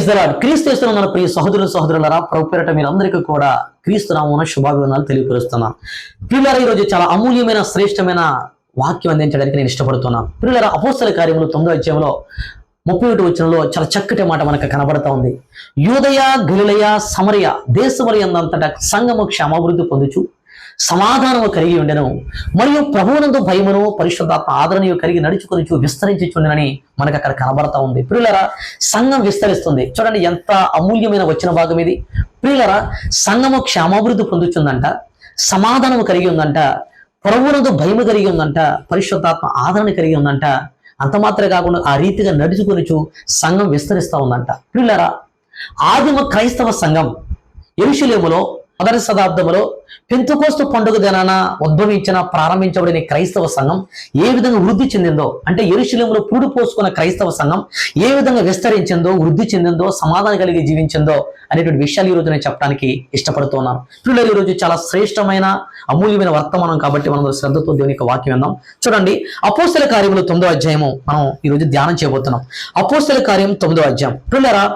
Praise the lord. క్రీస్తు యేసులో మన ప్రియ సహోదరులారా, ప్రభు పేరిట మీరందరికీ కూడా క్రీస్తు నామమున శుభాభివందనాలు తెలియపరుస్తున్నాను. ప్రియులారా, ఈరోజు చాలా అమూల్యమైన శ్రేష్టమైన వాక్యం అందించడానికి నేను ఇష్టపడుతున్నాను. ప్రియులారా, అపోస్తల కార్యములు 9వ అధ్యాయంలో 31వ వచనంలో చాలా చక్కటి మాట మనకు కనబడతా ఉంది. యూదయ, గలిలయ, సమరయ దేశములందంతటా సంఘము క్షేమాభివృద్ధి పొందుచు సమాధానము కలిగి ఉండెను, మరియు ప్రభువునందు భయమును పరిశుద్ధాత్మ ఆదరణను కలిగి నడుచుకొని విస్తరించుచుండెనని మనకు అక్కడ కనబడతా ఉంది. ప్రియులరా, సంఘం విస్తరిస్తుంది. చూడండి ఎంత అమూల్యమైన వచ్చిన భాగం ఇది. ప్రియులరా, సంఘము క్షేమాభివృద్ధి పొందుచుందంట, సమాధానము కలిగి ఉందంట, ప్రభువునందు భయము కలిగి ఉందంట, పరిశుద్ధాత్మ ఆదరణ కలిగి ఉందంట. అంత మాత్రమే కాకుండా ఆ రీతిగా నడుచుకొనిచు సంఘం విస్తరిస్తూ ఉందంట. ప్రియులరా, ఆదిమ క్రైస్తవ సంఘం యెరూషలేములో మొదటి శతాబ్దంలో పెంతెకోస్తు పండుగ దినాన ఉద్భవించిన ప్రారంభించబడిన క్రైస్తవ సంఘం ఏ విధంగా వృద్ధి చెందిందో, అంటే యెరూషలేములో పురుడు పోసుకున్న క్రైస్తవ సంఘం ఏ విధంగా విస్తరించిందో, వృద్ధి చెందిందో, సమాధానం కలిగి జీవించిందో అనేటువంటి విషయాలు ఈ రోజు నేను చెప్పడానికి ఇష్టపడుతున్నాను. పిల్లలు, ఈరోజు చాలా శ్రేష్టమైన అమూల్యమైన వర్తమానం కాబట్టి మనం శ్రద్ధతో దేవుని యొక్క వాక్యం విందాం. చూడండి, అపోస్తల కార్యములు 9వ అధ్యాయము మనం ఈరోజు ధ్యానం చేయబోతున్నాం. అపోస్తల కార్యం 9వ అధ్యాయం. పిల్లరా,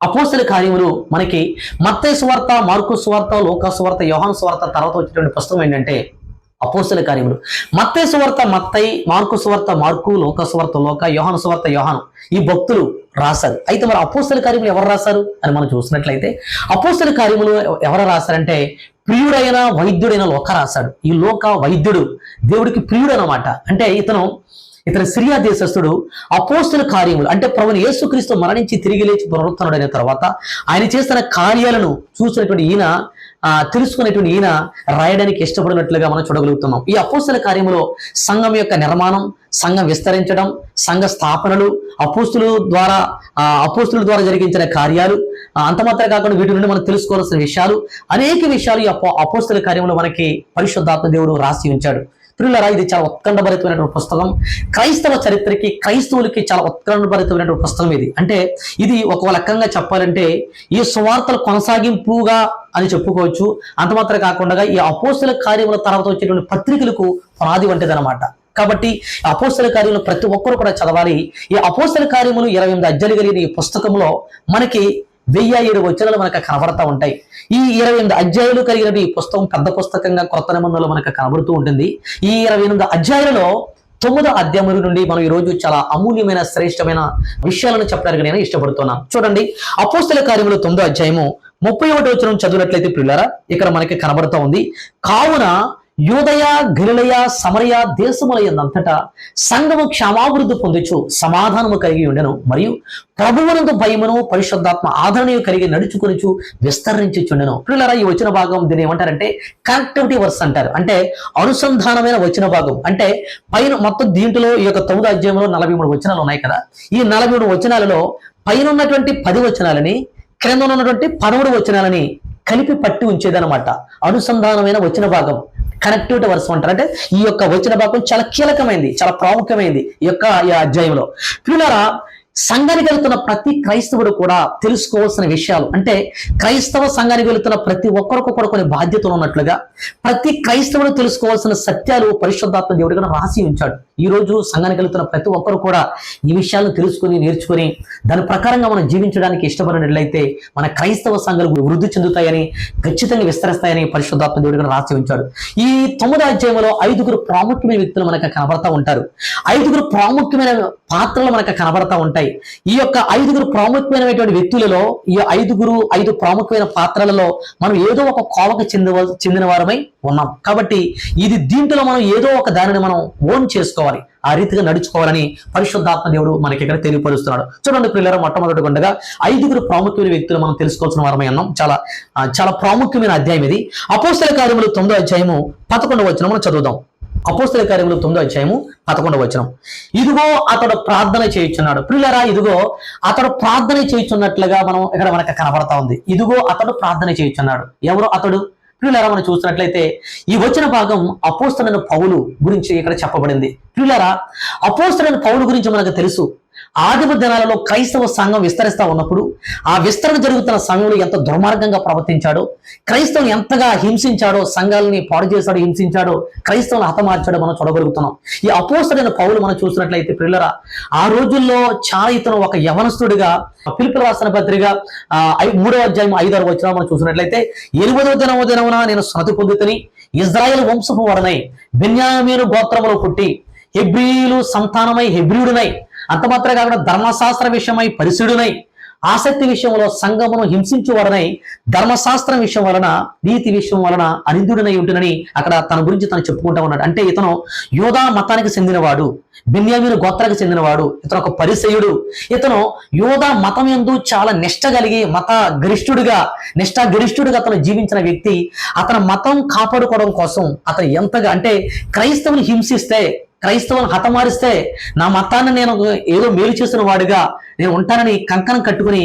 అపోస్తల కార్యములు మనకి మత్తయి సువార్త, మార్కు సువార్త, లూకా సువార్త, యోహాను సువార్త తర్వాత వచ్చేటువంటి పుస్తకం ఏంటంటే అపోస్తల కార్యములు. మత్తయి సువార్త మత్తయి, మార్కు సువార్త మార్కు, లూకా సువార్త లూకా, యోహాను సువార్త యోహాను, ఈ భక్తులు రాశారు. అయితే మరి అపోస్తల కార్యములు ఎవరు రాశారు అని మనం చూసినట్లయితే అపోస్తల కార్యములు ఎవరు రాశారంటే ప్రియుడైన వైద్యుడైన లూకా రాశాడు. ఈ లూకా వైద్యుడు, దేవుడికి ప్రియుడు అన్నమాట. అంటే ఇతను సిరియా దేశస్థుడు. అపోస్తల కార్యములు అంటే ప్రభువైన యేసుక్రీస్తు మరణించి తిరిగి లేచి పునరుత్థానుడైన తర్వాత ఆయన చేస్తున్న కార్యాలను చూసినటువంటి ఈయన, తెలుసుకునేటువంటి ఈయన రాయడానికి ఇష్టపడినట్లుగా మనం చూడగలుగుతున్నాం. ఈ అపోస్తల కార్యములో సంఘం యొక్క నిర్మాణం, సంఘం విస్తరించడం, సంఘ స్థాపనలు, అపోస్తుల ద్వారా జరిగించిన కార్యాలు, అంత మాత్రమే కాకుండా వీటి నుండి మనం తెలుసుకోవాల్సిన విషయాలు, అనేక విషయాలు ఈ అపోస్తల కార్యములో మనకి పరిశుద్ధాత్మ దేవుడు రాసి ఉంచాడు. ప్రియులారా, ఇది చాలా ఉత్కంఠభరితమైనటువంటి పుస్తకం. క్రైస్తవ చరిత్రకి, క్రైస్తవులకి చాలా ఉత్కంఠభరితమైనటువంటి పుస్తకం ఇది. అంటే ఇది ఒక రకంగా చెప్పాలంటే ఈ సువార్తల కొనసాగింపుగా అని చెప్పుకోవచ్చు. అంత మాత్రమే కాకుండా ఈ అపోస్తల కార్యముల తర్వాత వచ్చేటువంటి పత్రికలకు పునాది వంటిది అనమాట. కాబట్టి అపోస్తల కార్యములు ప్రతి ఒక్కరు కూడా చదవాలి. ఈ అపోస్తల కార్యములు 28 అధ్యాయాలు కలిగిన ఈ పుస్తకంలో మనకి 1007 వచనాలు మనకు కనబడతా ఉంటాయి. ఈ 28 అధ్యాయాలు కలిగిన ఈ పుస్తకం పెద్ద పుస్తకంగా కొత్త నిబంధనలో మనకు కనబడుతూ ఉంటుంది. ఈ 28 అధ్యాయాలలో 9వ అధ్యాయం నుండి మనం ఈ రోజు చాలా అమూల్యమైన శ్రేష్టమైన విషయాలను చెప్పడానికి నేను ఇష్టపడుతున్నాను. చూడండి, అపోస్తల కార్యములు 9వ అధ్యాయము 31వ వచనం చదివినట్లయితే ప్రియులారా, ఇక్కడ మనకి కనబడుతూ ఉంది. కావున యూదయ, గలిలయ, సమరయ దేశములందంతటా సంఘము క్షేమాభివృద్ధి పొందుచు సమాధానము కలిగి ఉండెను, మరియు ప్రభువునందు భయమును పరిశుద్ధాత్మ ఆదరణను కలిగి నడుచుకొనిచు విస్తరించుచుండెను. ప్రియులారా, ఈ వచ్చిన భాగం దీన్ని ఏమంటారంటే కనెక్టివిటీ వర్స్ అంటారు. అంటే అనుసంధానమైన వచ్చిన భాగం. అంటే పైన మొత్తం దీంట్లో ఈ యొక్క 9వ అధ్యాయంలో 43 వచనాలు ఉన్నాయి కదా. ఈ 43 వచనాలలో పైన ఉన్నటువంటి 10 వచనాలని, క్రింద ఉన్నటువంటి 13 వచనాలని కలిపి పట్టి ఉంచేదనమాట. అనుసంధానమైన వచ్చిన భాగం, కనెక్టివిటీ వర్స్ అంటారు. అంటే ఈ యొక్క వచ్చిన భాగం చాలా కీలకమైంది, చాలా ప్రాముఖ్యమైంది ఈ అధ్యాయంలో. ప్రియులారా, సంఘానికి వెళుతున్న ప్రతి క్రైస్తవుడు కూడా తెలుసుకోవాల్సిన విషయాలు, అంటే క్రైస్తవ సంఘానికి వెళుతున్న ప్రతి ఒక్కరికి కూడా కొన్ని బాధ్యతలు ఉన్నట్లుగా ప్రతి క్రైస్తవుడు తెలుసుకోవాల్సిన సత్యాలు పరిశుద్ధాత్మ దేవుడు కూడా రాసి ఉంచాడు. ఈ రోజు సంఘానికి వెళుతున్న ప్రతి ఒక్కరు కూడా ఈ విషయాలను తెలుసుకొని, నేర్చుకొని దాని ప్రకారంగా మనం జీవించడానికి ఇష్టపడినట్లయితే మన క్రైస్తవ సంఘాలు వృద్ధి చెందుతాయని, ఖచ్చితంగా విస్తరిస్తాయని పరిశుద్ధాత్మ దేవుడు కూడా రాసి ఉంచాడు. ఈ 9వ అధ్యాయంలో 5 ప్రాముఖ్యమైన వ్యక్తులు మనకు కనబడతా ఉంటారు. 5 ప్రాముఖ్యమైన పాత్రలు మనకు కనబడతా ఉంటాయి. ఈ యొక్క 5 ప్రాముఖ్యమైనటువంటి వ్యక్తులలో ఈ 5 ప్రాముఖ్యమైన పాత్రలలో మనం ఏదో ఒక కోవకు చెందిన వారమై ఉన్నాం. కాబట్టి దీంట్లో మనం ఏదో ఒక దానిని మనం ఓన్ చేసుకోవాలి, ఆ రీతిగా నడుచుకోవాలని పరిశుద్ధాత్మ దేవుడు మనకి ఇక్కడ తెలియపరుస్తున్నాడు. చూడండి ప్రియులారా, మొట్టమొదటిగా 5 ప్రాముఖ్యమైన వ్యక్తులు మనం తెలుసుకోవాల్సిన వారమై ఉన్నాం. చాలా చాలా ప్రాముఖ్యమైన అధ్యాయం ఇది. అపోస్తల కార్యములు 9వ అధ్యాయము 11వ వచనం మనం చదువుదాం. అపోస్తల కార్యములు 9వ అధ్యాయము 11వ వచనం. ఇదిగో అతడు ప్రార్థన చేయుచున్నాడు. ప్రియులారా, ఇదిగో అతడు ప్రార్థన చేయుచున్నట్లుగా మనం ఇక్కడ మనకు కనబడతా ఉంది. ఇదిగో అతడు ప్రార్థన చేయుచున్నాడు. ఎవరు అతడు? ప్రియులారా, మనం చూసినట్లయితే ఈ వచ్చిన భాగం అపోస్తలుడైన పౌలు గురించి ఇక్కడ చెప్పబడింది. ప్రియులారా, అపోస్తలుడైన పౌలు గురించి మనకు తెలుసు. ఆదిమ దినాలలో క్రైస్తవ సంఘం విస్తరిస్తా ఉన్నప్పుడు ఆ విస్తరణ జరుగుతున్న సంఘంలో ఎంత దుర్మార్గంగా ప్రవర్తించాడో, క్రైస్తవుని ఎంతగా హింసించాడో, సంఘాలని పాడు చేశాడో, హింసించాడో, క్రైస్తవులను హతమార్చాడో మనం చూడగలుగుతున్నాం. ఈ అపోస్తలుడైన పౌలు మనం చూసినట్లయితే ప్రియులరా, ఆ రోజుల్లో చాలా ఇతను ఒక యవనస్తుడిగా ఫిలిప్పీయులకు రాసిన పత్రిక 3వ అధ్యాయం 5వ వచనం మనం చూసినట్లయితే, 8వ దినమున నేను స్మృతి పొందుతని ఇజ్రాయేల్ వంశపు వాడనై బెన్యామీను గోత్రములో పుట్టి హెబ్రీయులు సంతానమై హెబ్రీయుడినై, అంత మాత్రమే కాకుండా ధర్మశాస్త్ర విషయమై పరిశుడునై, ఆసక్తి విషయంలో సంఘమును హింసించువాడనై, ధర్మశాస్త్రం విషయం వలన నీతి విషయం వలన అనిందుడినై ఉంటునని అక్కడ తన గురించి తను చెప్పుకుంటా ఉన్నాడు. అంటే ఇతను యోధా మతానికి చెందినవాడు, బెన్యామీను గోత్రానికి చెందినవాడు, ఇతను ఒక పరిసయుడు. ఇతను యోధా మతం యందు చాలా నిష్ట కలిగి నిష్ఠా గరిష్ఠుడిగా అతను జీవించిన వ్యక్తి. అతని మతం కాపాడుకోవడం కోసం అతను ఎంతగా అంటే క్రైస్తవుని హింసిస్తే, క్రైస్తవులను హతమారిస్తే నా మతాన్ని నేను ఏదో మేలు చేసిన వాడిగా నేను ఉంటానని కంకణం కట్టుకుని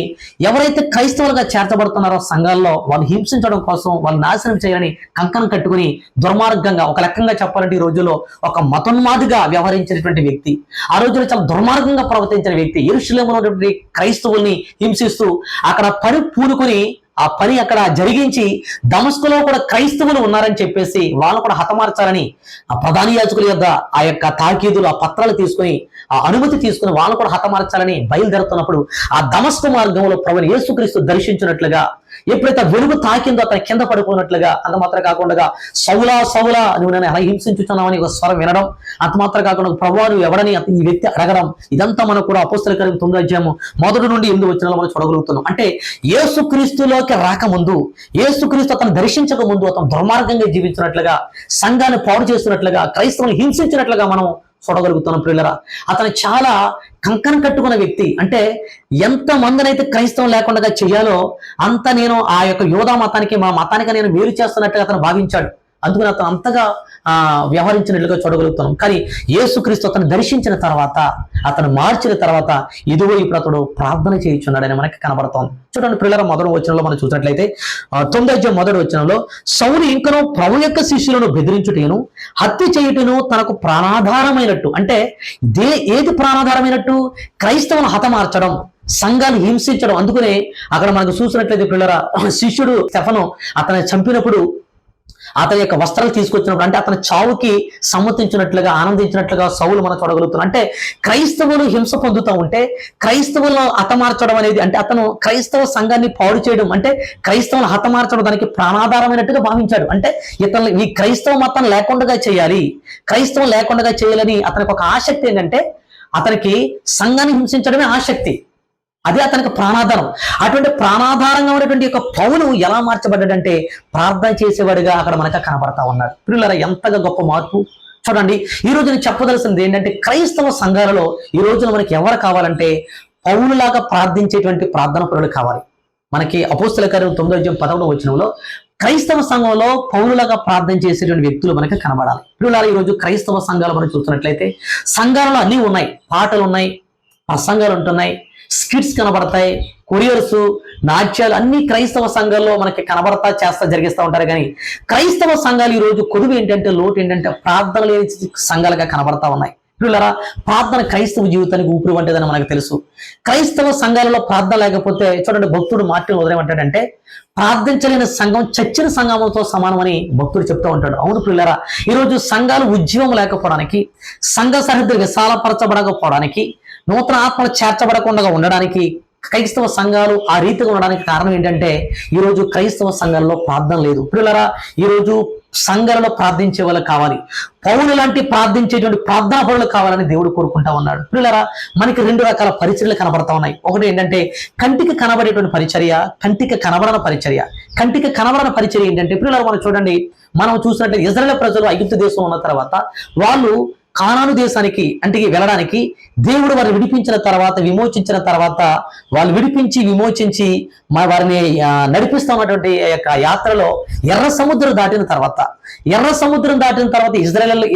ఎవరైతే క్రైస్తవులుగా చేర్చబడుతున్నారో సంఘాల్లో వాళ్ళు హింసించడం కోసం, వాళ్ళు నాశనం చేయాలని కంకణం కట్టుకుని దుర్మార్గంగా, ఒక రకంగా చెప్పాలంటే ఈ రోజుల్లో ఒక మతోన్మాదిగా వ్యవహరించినటువంటి వ్యక్తి, ఆ రోజుల్లో చాలా దుర్మార్గంగా ప్రవర్తించిన వ్యక్తి, యెరూషలేములో ఉన్నటువంటి క్రైస్తవుల్ని హింసిస్తూ అక్కడ పని పూనుకొని ఆ పని అక్కడ జరిగించి దమస్కులో కూడా క్రైస్తవులు ఉన్నారని చెప్పేసి వాళ్ళను కూడా హతమార్చాలని ఆ ప్రధాన యాజకుల యొద్ద ఆ యొక్క తాకీదులు, ఆ పత్రాలు తీసుకుని, ఆ అనుమతి తీసుకుని వాళ్ళను కూడా హతమార్చాలని బయలుదేరుతున్నప్పుడు ఆ దమస్కు మార్గంలో ప్రభువుని యేసుక్రీస్తు దర్శించినట్లుగా, ఎప్పుడైతే వెలుగు తాకిందో అతను కింద పడిపోయినట్లుగా, అంత మాత్రం కాకుండా సౌలా సౌలా నువ్వు నన్ను ఎలా హింసించుచున్నావని ఒక స్వరం వినడం, అంత మాత్రం కాకుండా ప్రభువా నువ్వు ఎవడని ఈ వ్యక్తి అడగడం, ఇదంతా మనకు కూడా అపోస్తలుల కార్యం 9వ అధ్యాయము 1 నుండి 8 వచనాల్లో మనం చూడగలుగుతున్నాం. అంటే యేసుక్రీస్తులోకి రాకముందు, యేసుక్రీస్తు అతను దర్శించక ముందు అతను దుర్మార్గంగా జీవించినట్లుగా, సంఘాన్ని పాడు చేస్తున్నట్లుగా, క్రైస్తవుని హింసించినట్లుగా మనం చూడగలుగుతున్నాం. ప్రియులరా, అతను చాలా కంకణం కట్టుకున్న వ్యక్తి. అంటే ఎంత మందినైతే క్రైస్తవం లేకుండా చేయాలో అంత నేను ఆ యొక్క యోధా మతానికి, మా మతానికి నేను మేలు చేస్తున్నట్టుగా అతను భావించాడు. అందుకని అతను అంతగా వ్యవహరించినట్లుగా చూడగలుగుతున్నాం. కానీ యేసుక్రీస్తు అతను దర్శించిన తర్వాత, అతను మార్చిన తర్వాత ఇదిగో ఇప్పుడు అతడు ప్రార్థన చేయించున్నాడని మనకి కనబడుతోంది. చూడండి ప్రియులారా, 1వ వచనంలో మనం చూసినట్లయితే 9వ అధ్యాయం 1వ వచనంలో, సౌలు ఇంకనూ ప్రభు యొక్క శిష్యులను బెదిరించుటను హత్య చేయుటను తనకు ప్రాణాధారమైనట్టు. అంటే ఏది ప్రాణాధారమైనట్టు? క్రైస్తవులను హతమార్చడం, సంఘాన్ని హింసించడం. అందుకనే అక్కడ మనకు చూసినట్లయితే ప్రియులారా, శిష్యుడు స్టెఫను అతన్ని చంపినప్పుడు అతని యొక్క వస్త్రాలు తీసుకొచ్చినప్పుడు, అంటే అతని చావుకి సమ్మతించినట్లుగా, ఆనందించినట్లుగా సౌలు మనం చూడగలుగుతున్నాం. అంటే క్రైస్తవులు హింస పొందుతూ ఉంటే క్రైస్తవులను హతమార్చడం అనేది, అంటే అతను క్రైస్తవ సంఘాన్ని పాడు చేయడం, అంటే క్రైస్తవులను హతమార్చడం దానికి ప్రాణాధారమైనట్టుగా భావించాడు. అంటే ఇతను ఈ క్రైస్తవ మతం లేకుండా చేయాలి, క్రైస్తవం లేకుండా చేయాలని అతనికి ఒక ఆసక్తి. ఏంటంటే అతనికి సంఘాన్ని హింసించడమే ఆసక్తి, అదే అతనికి ప్రాణాధారం. అటువంటి ప్రాణాధారంగా ఉన్నటువంటి యొక్క పౌలు ఎలా మార్చబడ్డాడంటే ప్రార్థన చేసేవాడిగా అక్కడ మనకు కనబడతా ఉన్నాడు. ప్రియులారా, ఎంతగా గొప్ప మార్పు చూడండి. ఈ రోజు నేను చెప్పదలసింది ఏంటంటే, క్రైస్తవ సంఘాలలో ఈ రోజున మనకి ఎవరు కావాలంటే పౌలులాగా ప్రార్థించేటువంటి ప్రార్థన పరులు కావాలి. మనకి అపోస్తలుల కార్యం 9వ అధ్యాయం 11వ వచనంలో క్రైస్తవ సంఘంలో పౌలులాగా ప్రార్థన చేసేటువంటి వ్యక్తులు మనకి కనబడాలి. ప్రియులారా, ఈ రోజు క్రైస్తవ సంఘాలు మనం చూస్తున్నట్లయితే సంఘాలలో అన్నీ ఉన్నాయి, పాటలు ఉన్నాయి, ప్రసంగాలు ఉంటున్నాయి, స్కిట్స్ కనబడతాయి, కొరియర్స్, నాట్యాలు అన్ని క్రైస్తవ సంఘాల్లో మనకి చేస్తా జరిగిస్తూ ఉంటారు. కానీ క్రైస్తవ సంఘాలు ఈ రోజు కొదువు ఏంటంటే, లోటు ఏంటంటే ప్రార్థన లేని సంఘాలుగా కనబడతా ఉన్నాయి. పిల్లరా, ప్రార్థన క్రైస్తవ జీవితానికి ఊపిరి వంటిదని మనకు తెలుసు. క్రైస్తవ సంఘాలలో ప్రార్థన లేకపోతే చూడండి, భక్తుడు మార్టిన్ వదిలేమంటాడంటే ప్రార్థించలేని సంఘం చచ్చిన సంఘములతో సమానమని భక్తుడు చెప్తూ ఉంటాడు. అవును పిల్లరా, ఈరోజు సంఘాలు ఉద్యమం లేకపోవడానికి, సంఘ సరిహద్దులు విశాలపరచబడకపోవడానికి, నూతన ఆత్మలు చేర్చబడకుండా ఉండడానికి, క్రైస్తవ సంఘాలు ఆ రీతిగా ఉండడానికి కారణం ఏంటంటే ఈరోజు క్రైస్తవ సంఘాల్లో ప్రార్థన లేదు. పిల్లరా, ఈరోజు సంఘాలలో ప్రార్థించే వాళ్ళు కావాలి, పౌలు లాంటి ప్రార్థించేటువంటి ప్రార్థనా పరులు కావాలని దేవుడు కోరుకుంటా ఉన్నాడు. పిల్లరా, మనకి 2 రకాల పరిచర్యలు కనబడతా ఉన్నాయి. ఒకటి ఏంటంటే కంటికి కనబడేటువంటి పరిచర్య, కంటికి కనబడని పరిచర్య. కంటికి కనబడని పరిచర్య ఏంటంటే పిల్లలు మనం చూడండి, మనం చూసినట్లయితే ఇజ్రాయేల్ ప్రజలు ఐగుప్తు దేశం ఉన్న తర్వాత వాళ్ళు కానాను దేశానికి అంటే వెళ్ళడానికి దేవుడు వారిని విడిపించిన తర్వాత, విమోచించిన తర్వాత, వాళ్ళు విమోచించి వారిని నడిపిస్తా ఉన్నటువంటి యొక్క యాత్రలో ఎర్ర సముద్రం దాటిన తర్వాత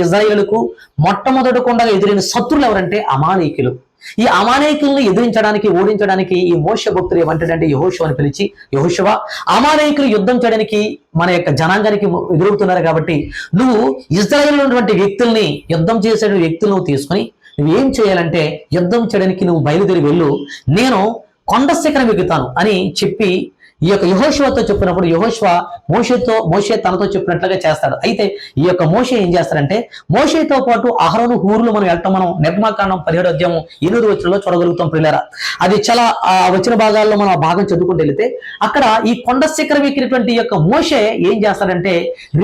ఇజ్రాయేలుకు మొట్టమొదటికుండా ఎదురైన శత్రులు ఎవరంటే అమాలేకీయులు. ఈ అమాలేకీయులను ఎదిరించడానికి, ఓడించడానికి ఈ మోషే భక్తులు ఏమంటాడంటే యెహోషువని పిలిచి, యెహోషువ, అమాలేకీయులు యుద్ధం చేయడానికి మన యొక్క జనాంగానికి ఎదురవుతున్నారు కాబట్టి నువ్వు ఇజ్రాయేల్ ఉన్నటువంటి వ్యక్తుల్ని, యుద్ధం చేసే వ్యక్తులను తీసుకొని నువ్వేం చేయాలంటే యుద్ధం చేయడానికి నువ్వు బయలుదేరి వెళ్ళు, నేను కొండ శిఖరం ఎక్కుతాను అని చెప్పి ఈ యొక్క యెహోషువతో చెప్పినప్పుడు మోషే తనతో చెప్పినట్లుగా చేస్తాడు. అయితే ఈ యొక్క మోషే ఏం చేస్తాడంటే, మోషేతో పాటు అహరోను హూరులు మనం వెళ్ళటం మనం నిర్గమకాండం 17వ అధ్యాయం 8వ వచనంలో చూడగలుగుతాం ప్రియులారా. అది చాలా వచ్చిన భాగాల్లో మనం ఆ భాగం చదువుకుంటూ వెళితే అక్కడ ఈ కొండ శిఖరం ఎక్కినటువంటి ఈ యొక్క మోషే ఏం చేస్తాడంటే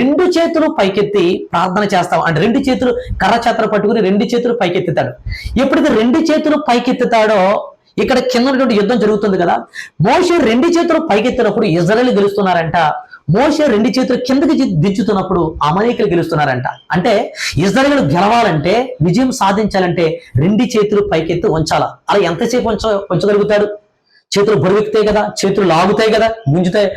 2 చేతులు పైకెత్తి ప్రార్థన చేస్తాం. అంటే 2 చేతులు కర్ర చేతలు పట్టుకుని 2 చేతులు పైకెత్తుతాడు. ఎప్పుడైతే 2 చేతులు పైకెత్తుతాడో ఇక్కడ కింద ఉన్నటువంటి యుద్ధం జరుగుతుంది కదా, మోషే 2 చేతులు పైకెత్తినప్పుడు ఇజ్రాయేలు గెలుస్తున్నారంట. మోషే 2 చేతులు కిందకి దించుతున్నప్పుడు అమాలేకీయులు గెలుస్తున్నారంట. అంటే ఇజ్రాయేలు గెలవాలంటే, విజయం సాధించాలంటే 2 చేతులు పైకెత్తి ఉంచాలా. అలా ఎంతసేపు ఉంచగలుగుతాడు? చేతులు బరువెక్కుతాయి కదా, చేతులు లాగుతాయి కదా, గుంజుతాయి,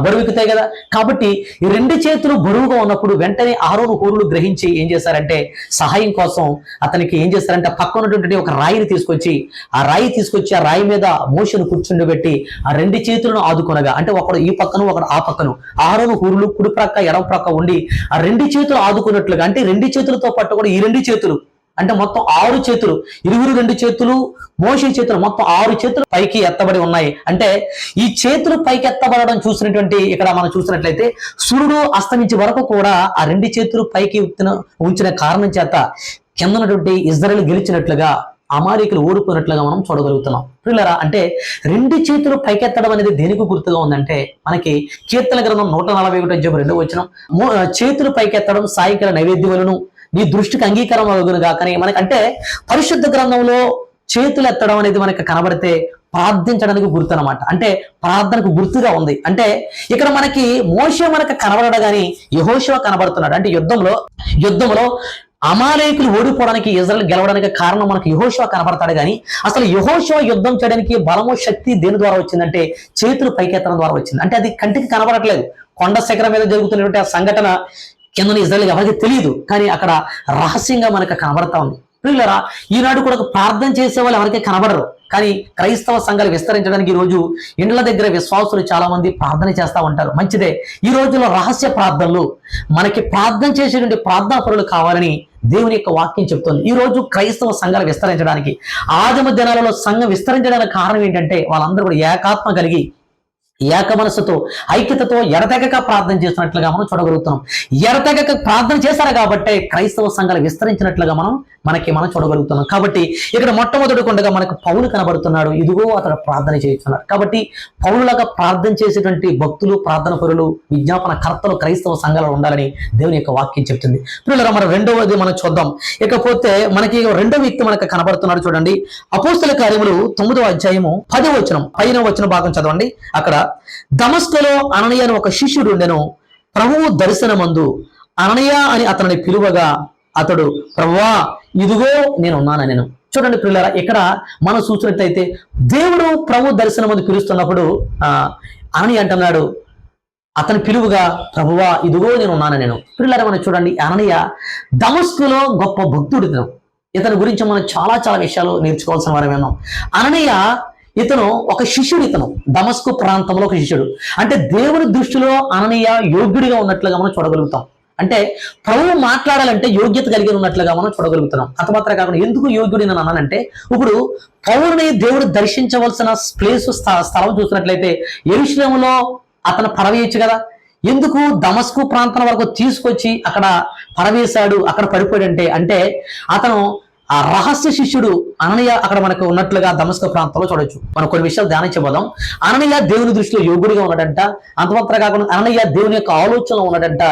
బరువెక్కుతాయి కదా. కాబట్టి ఈ 2 చేతులు బరువుగా ఉన్నప్పుడు వెంటనే అహరోను హూరులు గ్రహించి ఏం చేశారంటే సహాయం కోసం అతనికి ఏం చేశారంటే పక్కన ఉన్నటువంటి ఒక రాయిని తీసుకొచ్చి ఆ రాయి మీద మోషేను కూర్చుండబెట్టి ఆ 2 చేతులను ఆదుకొనగా, అంటే ఒకడు ఈ పక్కను ఒకడు ఆ పక్కను, అహరోను హూరులు కుడి ప్రక్క ఎడమ ప్రక్క ఉండి ఆ 2 చేతులు ఆదుకున్నట్లుగా, అంటే 2 చేతులతో పట్టు కూడా ఈ 2 చేతులు అంటే మొత్తం 6 చేతులు, ఇరువురు 2 చేతులు, మోషే చేతులు, మొత్తం 6 చేతులు పైకి ఎత్తబడి ఉన్నాయి. అంటే ఈ చేతులు పైకి ఎత్తబడడం చూసినటువంటి ఇక్కడ మనం చూసినట్లయితే సూర్యుడు అస్తమించే వరకు కూడా ఆ 2 చేతులు పైకి ఉంచిన కారణం చేత కింద ఉన్నటువంటి ఇజ్రాయేలు గెలిచినట్లుగా, అమాలేకీయులు ఓడిపోయినట్లుగా మనం చూడగలుగుతున్నాం. పిల్లరా, అంటే 2 చేతులు పైకెత్తడం అనేది దేనికి గుర్తుగా ఉందంటే మనకి కీర్తన గ్రంథం 141:2 వచనం, చేతులు పైకెత్తడం సాయంకాల నైవేద్యములను నీ దృష్టికి అంగీకారం అగునుగా. కానీ మనకంటే పరిశుద్ధ గ్రంథంలో చేతులు ఎత్తడం అనేది మనకి కనబడితే ప్రార్థించడానికి గుర్తు అనమాట. అంటే ప్రార్థనకు గుర్తుగా ఉంది. అంటే ఇక్కడ మనకి మోషే మనకు కనబడడు కానీ యెహోషువ కనబడుతున్నాడు. అంటే యుద్ధంలో అమాలేకీయులు ఓడిపోవడానికి, ఇజ్రాయేలు గెలవడానికి కారణం మనకు యెహోషువ కనబడతాడు. కానీ అసలు యెహోషువ యుద్ధం చేయడానికి బలము శక్తి దేని ద్వారా వచ్చిందంటే చేతులు పైకెత్తడం ద్వారా వచ్చింది. అంటే అది కంటికి కనబడట్లేదు. కొండ శిఖరం మీద జరుగుతున్నటువంటి ఆ సంఘటన కింద ఇజ్రాయేలు ఎవరికి తెలియదు, కానీ అక్కడ రహస్యంగా మనకు కనబడతా ఉంది. ప్రియులారా, ఈనాడు కూడా ప్రార్థన చేసే వాళ్ళు ఎవరికి కనబడరు. కానీ క్రైస్తవ సంఘాలు విస్తరించడానికి ఈ రోజు ఇండ్ల దగ్గర విశ్వాసులు చాలా మంది ప్రార్థన చేస్తూ ఉంటారు. మంచిదే. ఈ రోజుల్లో రహస్య ప్రార్థనలు, మనకి ప్రార్థన చేసేటువంటి ప్రార్థనా పరులు కావాలని దేవుని యొక్క వాక్యం చెప్తుంది. ఈ రోజు క్రైస్తవ సంఘాలు విస్తరించడానికి, ఆదిమ దినాలలో సంఘం విస్తరించడానికి కారణం ఏంటంటే వాళ్ళందరూ కూడా ఏకాత్మ కలిగి ఏక మనసుతో ఐక్యతతో ఎడతెగక ప్రార్థన చేస్తున్నట్లుగా మనం చూడగలుగుతున్నాం. ఎడతెగక ప్రార్థన చేశారు కాబట్టి క్రైస్తవ సంఘాలు విస్తరించినట్లుగా మనం చూడగలుగుతున్నాం. కాబట్టి ఇక్కడ మొట్టమొదటి కొండగా మనకు పౌలు కనబడుతున్నాడు. ఇదిగో అతడు ప్రార్థన చేస్తున్నాడు. కాబట్టి పౌలులాగా ప్రార్థన చేసేటువంటి భక్తులు, ప్రార్థన పరులు, విజ్ఞాపన కర్తలు క్రైస్తవ సంఘాలు ఉండాలని దేవుని యొక్క వాక్యం చెప్తుంది. పిల్లలు, మనం రెండవది మనం చూద్దాం. ఇకపోతే మనకి రెండవ వ్యక్తి మనకు కనబడుతున్నాడు. చూడండి, అపోస్తల కార్యములు 9వ అధ్యాయము 10వ వచనం, 5వ వచన భాగం చదవండి. అక్కడ దమస్కులో అననీయ అని ఒక శిష్యుడు ఉండెను. ప్రభువు దర్శనమందు అననీయ అని అతనిని పిలువగా అతడు, ప్రభువా ఇదిగో నేనున్నానని. చూడండి పిల్లరా, ఇక్కడ మనం చూసినట్లయితే దేవుడు ప్రభు దర్శనమందు పిలుస్తున్నప్పుడు అననీయ అంటున్నాడు, అతని పిలువుగా ప్రభువా ఇదిగో నేనున్నానని. పిల్లరా, మనం చూడండి, అననీయ దమస్కులో గొప్ప భక్తుడు. ఇతని గురించి మనం చాలా విషయాలు నేర్చుకోవాల్సిన వారు విన్నాం. అననీయ ఇతను ఒక శిష్యుడు. ఇతను దమస్కు ప్రాంతంలో ఒక శిష్యుడు. అంటే దేవుని దృష్టిలో అననీయ యోగ్యుడిగా ఉన్నట్లుగా మనం చూడగలుగుతాం. అంటే ప్రభువు మాట్లాడాలంటే యోగ్యత కలిగి ఉన్నట్లుగా మనం చూడగలుగుతున్నాం. అంత మాత్రం కాకుండా ఎందుకు యోగ్యుడు నేను అన్నానంటే, ఇప్పుడు పౌలుని దేవుడు దర్శించవలసిన స్థలం చూసినట్లయితే యెరూషలేములో అతను పడవేయచ్చు కదా. ఎందుకు దమస్కు ప్రాంతం వరకు తీసుకొచ్చి అక్కడ పడవేశాడు, అక్కడ పడిపోయాడంటే, అంటే అతను ఆ రహస్య శిష్యుడు అననీయ అక్కడ మనకు ఉన్నట్లుగా దమస్కు ప్రాంతంలో చూడొచ్చు. మనం కొన్ని విషయాలు ధ్యానించబోదాం. అననీయ దేవుని దృష్టిలో యోగుడిగా ఉన్నాడంట. అంతమాత్రం కాకుండా అననీయ దేవుని యొక్క ఆలోచనలో ఉన్నాడంట.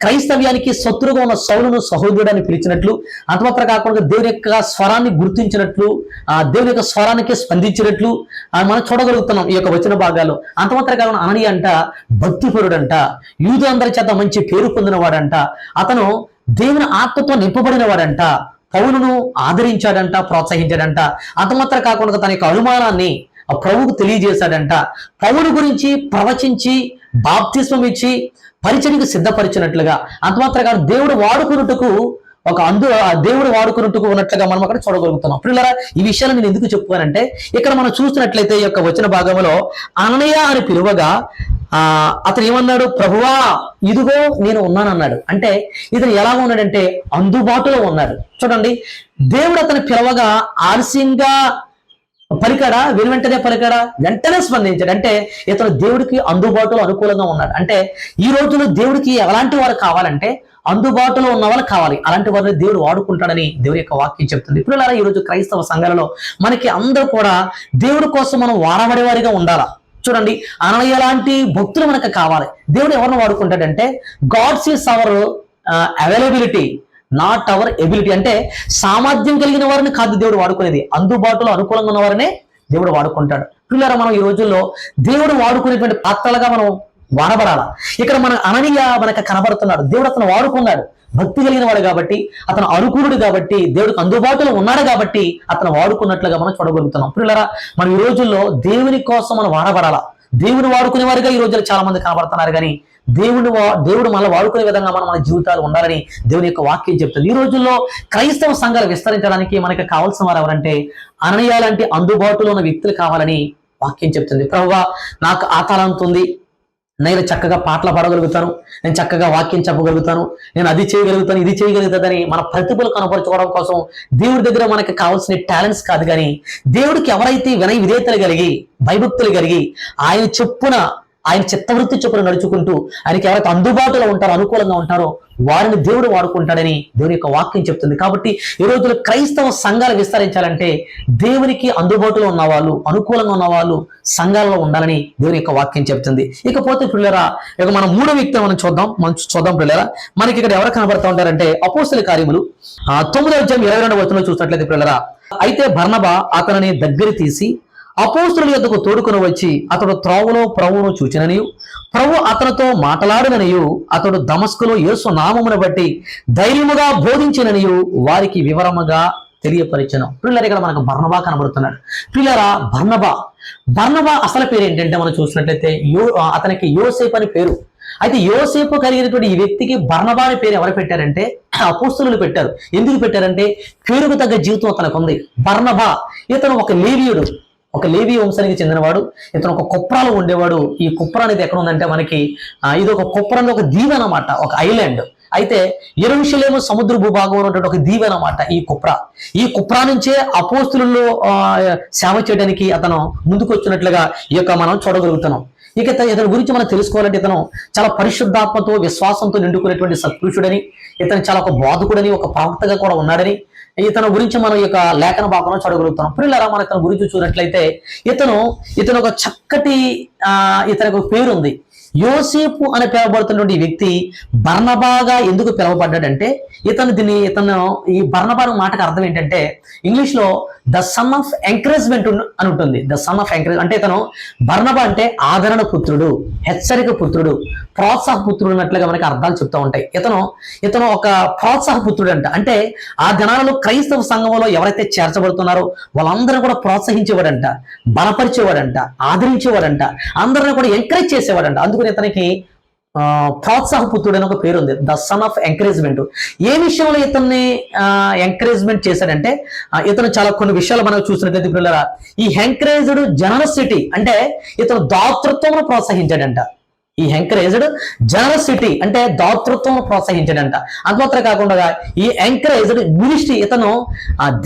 క్రైస్తవ్యానికి శత్రుగా ఉన్న సౌలును సహోదరుడని పిలిచినట్లు, అంతమాత్రం కాకుండా దేవుని యొక్క స్వరాన్ని గుర్తించినట్లు, దేవుని యొక్క స్వరానికి స్పందించినట్లు మనం చూడగలుగుతున్నాం ఈ యొక్క వచన భాగాలు. అంతమాత్రం కాకుండా అననీయ అంట భక్తిపరుడంట, యూదులందరి చేత మంచి పేరు పొందినవాడంట. అతను దేవుని ఆత్మతో నింపబడిన వాడంట. పౌలును ఆదరించాడంట, ప్రోత్సహించాడంట. అంతమాత్రం కాకుండా తన యొక్క అనుమానాన్ని ప్రభువుకు తెలియజేశాడంట. పౌలు గురించి ప్రవచించి బాప్తిస్మం ఇచ్చి పరిచర్యకు సిద్ధపరిచినట్లుగా, అంతమాత్రం కాదు దేవుడు వాడుకున్నట్టుకు దేవుడు వాడుకున్నట్టుగా ఉన్నట్లుగా మనం అక్కడ చూడగలుగుతున్నాం. పిల్లరా, ఈ విషయాలు నేను ఎందుకు చెప్పుకోనంటే, ఇక్కడ మనం చూస్తున్నట్లయితే ఈ యొక్క వచన భాగంలో అననీయ అని పిలువగా అతను ఏమన్నాడు? ప్రభువా ఇదిగో నేను ఉన్నానన్నాడు. అంటే ఇతను ఎలాగ ఉన్నాడంటే అందుబాటులో ఉన్నాడు. చూడండి, దేవుడు అతను పిలవగా ఆలస్యంగా పలికాడా? వెంటనే పలికాడా? వెంటనే స్పందించాడు. అంటే ఇతను దేవుడికి అందుబాటులో అనుకూలంగా ఉన్నాడు. అంటే ఈ రోజుల్లో దేవుడికి ఎలాంటి వారు కావాలంటే అందుబాటులో ఉన్న వాళ్ళు కావాలి. అలాంటి వారిని దేవుడు వాడుకుంటాడని దేవుడి యొక్క వాక్యం చెప్తుంది. ఇప్పుడు ఈ రోజు క్రైస్తవ సంఘాలలో మనకి అందరూ కూడా దేవుడి కోసం మనం వాడబడేవారిగా ఉండాలా. చూడండి, అననీయ లాంటి భక్తులు మనకు కావాలి. దేవుడు ఎవరిని వాడుకుంటాడంటే God sees our availability, not our ability. అంటే సామర్థ్యం కలిగిన వారిని కాదు దేవుడు వాడుకునేది, అందుబాటులో అనుకూలంగా ఉన్న వారినే దేవుడు వాడుకుంటాడు. పిల్లరా, మనం ఈ రోజుల్లో దేవుడు వాడుకునేటువంటి పాత్రలుగా మనం వాడబడాలా. ఇక్కడ మన అననీయ మనకు కనబడుతున్నాడు. దేవుడు అతను వాడుకున్నాడు, భక్తి కలిగిన వాడు కాబట్టి, అతను అనుకూలుడు కాబట్టి, దేవుడికి అందుబాటులో ఉన్నాడు కాబట్టి అతను వాడుకున్నట్లుగా మనం చూడగలుగుతున్నాం. పిల్లరా, మనం ఈ రోజుల్లో దేవుని కోసం మనం వాడబడాలా. దేవుని వాడుకునే వారిగా ఈ రోజుల్లో చాలా మంది కనబడుతున్నారు, కానీ దేవుడు మనల్ని వాడుకునే విధంగా మన జీవితాలు ఉండాలని దేవుని యొక్క వాక్యం చెప్తుంది. ఈ రోజుల్లో క్రైస్తవ సంఘాలు విస్తరించడానికి మనకి కావాల్సిన వారు ఎవరంటే అననీయ లాంటి అందుబాటులో ఉన్న వ్యక్తులు కావాలని వాక్యం చెప్తుంది. ప్రభువా, నాకు ఆ తలంతు ఉంది, నేను చక్కగా పాటలు పాడగలుగుతాను, నేను చక్కగా వాక్యం చెప్పగలుగుతాను, నేను అది చేయగలుగుతాను, ఇది చేయగలుగుతాదని మన ప్రతిభలు కనపరుచుకోవడం కోసం దేవుడి దగ్గర మనకి కావాల్సిన టాలెంట్స్ కాదు, కానీ దేవుడికి ఎవరైతే వినయ విధేయతలు కలిగి భయభక్తులు కలిగి ఆయన చెప్పున ఆయన చిత్తవృత్తి చొప్పున నడుచుకుంటూ ఆయనకి ఎవరైతే అందుబాటులో ఉంటారో, అనుకూలంగా ఉంటారో వారిని దేవుడు వాడుకుంటాడని దేవుని యొక్క వాక్యం చెప్తుంది. కాబట్టి ఈ రోజుల్లో క్రైస్తవ సంఘాలు విస్తరించాలంటే దేవునికి అందుబాటులో ఉన్న వాళ్ళు, అనుకూలంగా ఉన్న వాళ్ళు సంఘాలలో ఉండాలని దేవుని యొక్క వాక్యం చెప్తుంది. ఇకపోతే పిల్లరా, ఇక మనం మూడో వ్యక్తిని మనం చూద్దాం పిల్లరా. మనకి ఇక్కడ ఎవరు కనబడతా ఉంటారంటే అపోస్తల కార్యములు 9వ అధ్యాయం 22వ వచనంలో చూసినట్లయితే పిల్లరా, అయితే బర్నబా అతనిని దగ్గర తీసి అపోస్తలుల యొద్దకు తోడుకొని వచ్చి అతడు త్రోవలో ప్రభువును చూచిననియు, ప్రభు అతనితో మాట్లాడిననియు, అతడు దమస్కులో యేసు నామమును బట్టి ధైర్యముగా బోధించిననియు వారికి వివరముగా తెలియపరిచను. పిల్లలు, ఇక్కడ మనకు బర్నబా కనబడుతున్నాడు. పిల్లరా, బర్నబా అసలు పేరు ఏంటంటే మనం చూసినట్లయితే అతనికి యోసేపు అని పేరు. అయితే యోసేపు కలిగినటువంటి ఈ వ్యక్తికి బర్నబా అని పేరు ఎవరు పెట్టారంటే అపోస్తలులు పెట్టారు. ఎందుకు పెట్టారంటే పేరుకు తగ్గ జీవితం అతనికి ఉంది. బర్నబా ఇతను ఒక లేవి వంశానికి చెందినవాడు. ఇతను ఒక కుప్రాలో ఉండేవాడు. ఈ కుప్రా అనేది ఎక్కడ ఉందంటే మనకి ఇది ఒక కుప్రా అనేది ఒక దీవి అన్నమాట, ఒక ఐలాండ్. అయితే యెరూషలేము సముద్ర భూభాగంలో ఉన్నటువంటి ఒక దీవి అన్నమాట ఈ కుప్రా నుంచే అపోస్తలుల్లో సేవ చేయడానికి అతను ముందుకు వచ్చినట్లుగా ఈ యొక్క మనం చూడగలుగుతున్నాం. ఇక ఇతని గురించి మనం తెలుసుకోవాలంటే ఇతను చాలా పరిశుద్ధాత్మతో విశ్వాసంతో నిండుకునేటువంటి సత్పురుషుడని, ఇతను చాలా ఒక బోధకుడని, ఒక ప్రవక్తగా కూడా ఉన్నాడని ఇతను గురించి మనం ఈ యొక్క లేఖన భాగంలో చూడగలుగుతాం. పిల్లరా, మన ఇతని గురించి చూసినట్లయితే ఇతను ఒక చక్కటి ఇతనికి పేరు ఉంది. యోసేపు అని పిలువబడుతున్నటువంటి వ్యక్తి బర్నబాగా ఎందుకు పిలువబడ్డాడంటే ఇతను ఈ బర్నబా మాటకు అర్థం ఏంటంటే ఇంగ్లీష్ లో ద సన్ ఆఫ్ ఎంకరేజ్మెంట్ అని ఉంటుంది. ద సన్ ఆఫ్ ఎంకరేజ్ అంటే ఇతను బర్నబా అంటే ఆదరణ పుత్రుడు, హెచ్చరిక పుత్రుడు, ప్రోత్సాహ పుత్రుడు అన్నట్లుగా మనకి అర్థాలు చెప్తూ ఉంటాయి. ఇతను ఒక ప్రోత్సాహ పుత్రుడు అంటే ఆ దినాలలో క్రైస్తవ సంఘంలో ఎవరైతే చేర్చబడుతున్నారో వాళ్ళందరూ కూడా ప్రోత్సహించేవాడంట, బలపరిచేవాడంట, ఆదరించేవాడంట, అందరిని కూడా ఎంకరేజ్ చేసేవాడంట. అందుకని ఇతనికి ప్రోత్సాహపుత్రుడు అని ఒక పేరు ఉంది, ద సన్ ఆఫ్ ఎంకరేజ్మెంట్. ఏ విషయంలో ఇతన్ని ఎంకరేజ్మెంట్ చేశాడంటే ఇతను చాలా కొన్ని విషయాలు మనం చూసినట్లయితే పిల్లరా, ఈ ఎంకరేజ్డ్ జనరసిటీ అంటే ఇతను దాతృత్వం ప్రోత్సహించాడంట. ఈ ఎంకరేజ్డ్ జనరసిటీ అంటే దాతృత్వం ప్రోత్సహించాడంట. అంతమాత్రం కాకుండా ఈ ఎంకరేజ్డ్ మినిస్ట్రీ, ఇతను